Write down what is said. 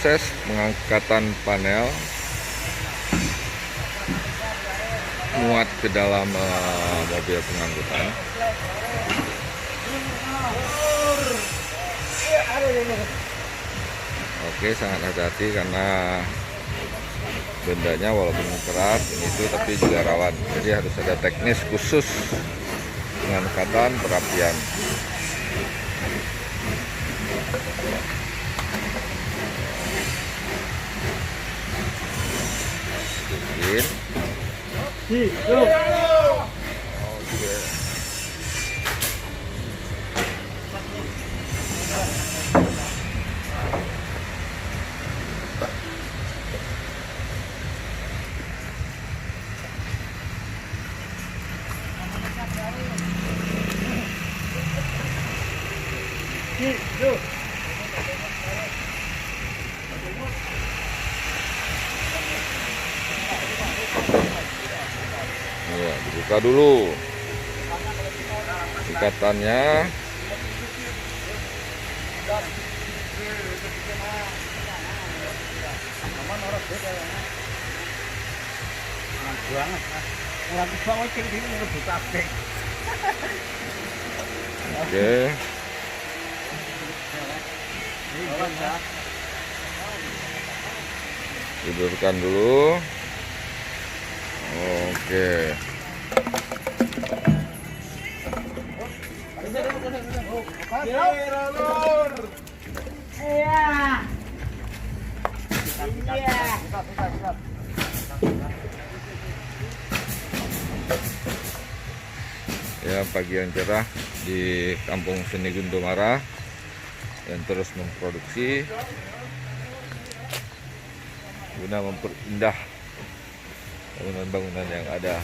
proses pengangkatan panel muat ke dalam mobil pengangkutan. Oke, sangat hati-hati karena bendanya walaupun berat itu tapi juga rawan. Jadi harus ada teknis khusus pengangkatan perapian. Oke. Ya, dibuka dulu ikatannya. Oke. Tidurkan dulu. Oke. Ya, pagi yang cerah di Kampung Seni Guntumara yang terus memproduksi guna memperindah bangunan-bangunan yang ada.